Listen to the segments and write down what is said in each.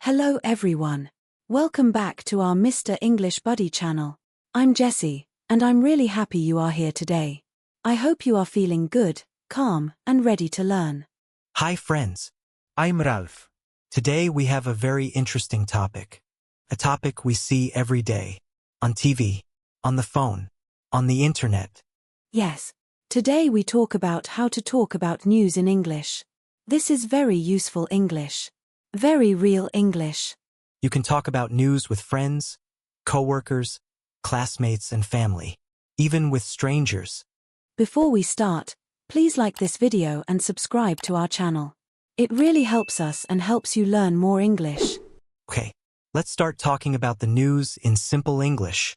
Hello everyone. Welcome back to our Mr.EnglishBuddy channel. I'm Jessie, and I'm really happy you are here today. I hope you are feeling good, calm, and ready to learn. Hi friends. I'm Ralph. Today we have a very interesting topic. A topic we see every day. On TV, on the phone, on the internet. Yes. Today we talk about how to talk about news in English. This is very useful English. Very real English. You can talk about news with friends, co-workers, classmates and family. Even with strangers. Before we start, please like this video and subscribe to our channel. It really helps us and helps you learn more English. Okay, let's start talking about the news in simple English.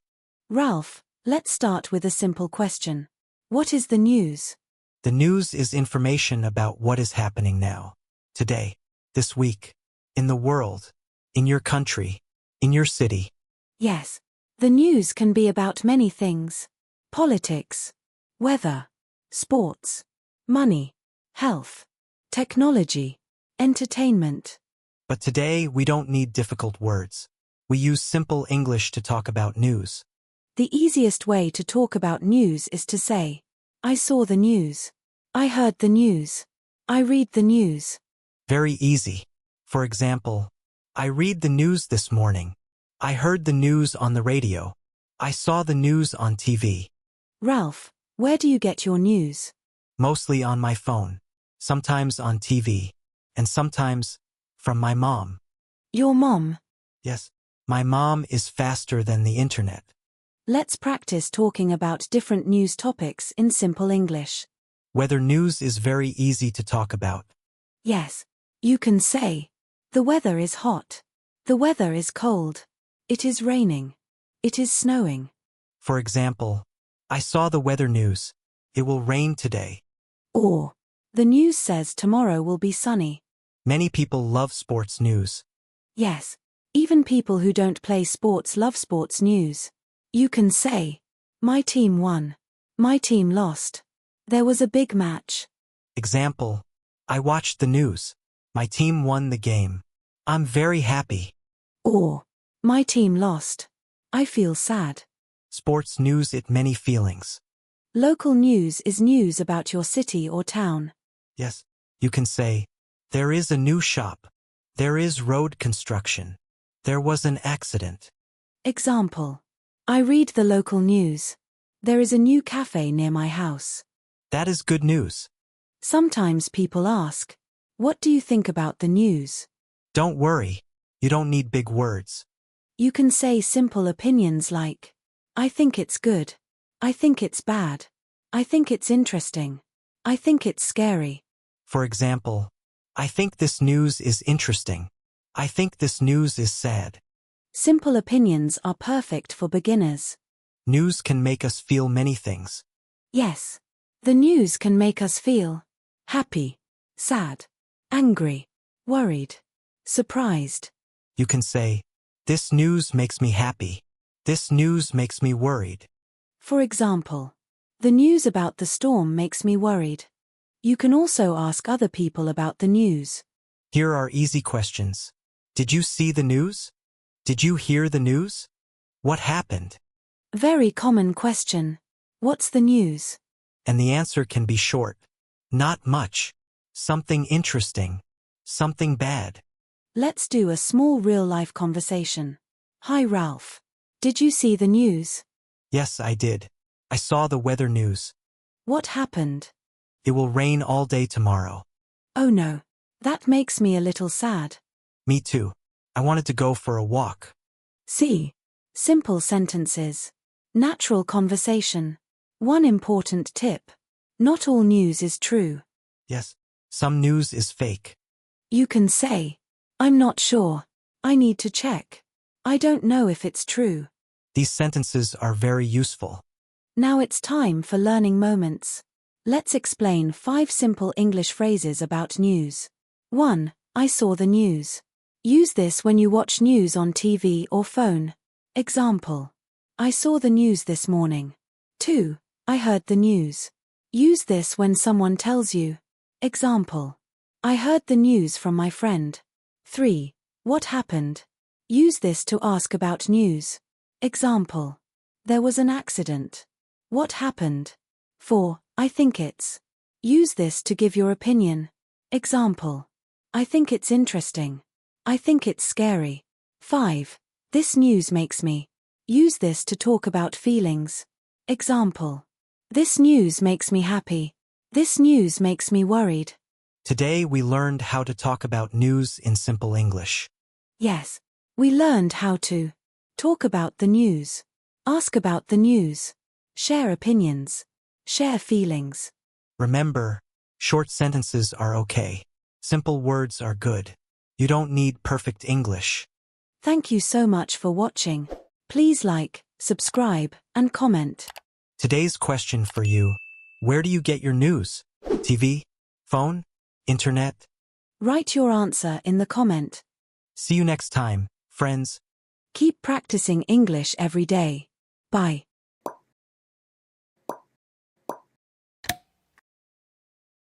Ralph, let's start with a simple question. What is the news? The news is information about what is happening now, today, this week, in the world, in your country, in your city. Yes. The news can be about many things. Politics, weather, sports, money, health, technology, entertainment. But today we don't need difficult words. We use simple English to talk about news. The easiest way to talk about news is to say, I saw the news. I heard the news. I read the news. Very easy. For example, I read the news this morning. I heard the news on the radio. I saw the news on TV. Ralph, where do you get your news? Mostly on my phone. Sometimes on TV. And sometimes from my mom. Your mom? Yes, my mom is faster than the internet. Let's practice talking about different news topics in simple English. Weather news is very easy to talk about. Yes. You can say, the weather is hot. The weather is cold. It is raining. It is snowing. For example, I saw the weather news. It will rain today. Or, the news says tomorrow will be sunny. Many people love sports news. Yes. Even people who don't play sports love sports news. You can say, my team won. My team lost. There was a big match. Example, I watched the news. My team won the game. I'm very happy. Or, my team lost. I feel sad. Sports news it many feelings. Local news is news about your city or town. Yes, you can say, there is a new shop. There is road construction. There was an accident. Example, I read the local news. There is a new cafe near my house. That is good news. Sometimes people ask, what do you think about the news? Don't worry. You don't need big words. You can say simple opinions like, I think it's good. I think it's bad. I think it's interesting. I think it's scary. For example, I think this news is interesting. I think this news is sad. Simple opinions are perfect for beginners. News can make us feel many things. Yes. The news can make us feel happy, sad, angry, worried, surprised. You can say, this news makes me happy. This news makes me worried. For example, the news about the storm makes me worried. You can also ask other people about the news. Here are easy questions. Did you see the news? Did you hear the news? What happened? Very common question. What's the news? And the answer can be short. Not much. Something interesting. Something bad. Let's do a small real-life conversation. Hi Ralph. Did you see the news? Yes, I did. I saw the weather news. What happened? It will rain all day tomorrow. Oh no. That makes me a little sad. Me too. I wanted to go for a walk. See. Simple sentences. Natural conversation. One important tip. Not all news is true. Yes, some news is fake. You can say, I'm not sure. I need to check. I don't know if it's true. These sentences are very useful. Now it's time for learning moments. Let's explain 5 simple English phrases about news. 1. I saw the news. Use this when you watch news on TV or phone. Example. I saw the news this morning. 2. I heard the news. Use this when someone tells you. Example. I heard the news from my friend. 3. What happened? Use this to ask about news. Example. There was an accident. What happened? 4. I think it's. Use this to give your opinion. Example. I think it's interesting. I think it's scary. 5. This news makes me. Use this to talk about feelings. Example. This news makes me happy. This news makes me worried. Today we learned how to talk about news in simple English. Yes, we learned how to talk about the news, ask about the news, share opinions, share feelings. Remember, short sentences are okay. Simple words are good. You don't need perfect English. Thank you so much for watching. Please like, subscribe, and comment. Today's question for you: where do you get your news? TV? Phone? Internet? Write your answer in the comment. See you next time, friends. Keep practicing English every day. Bye.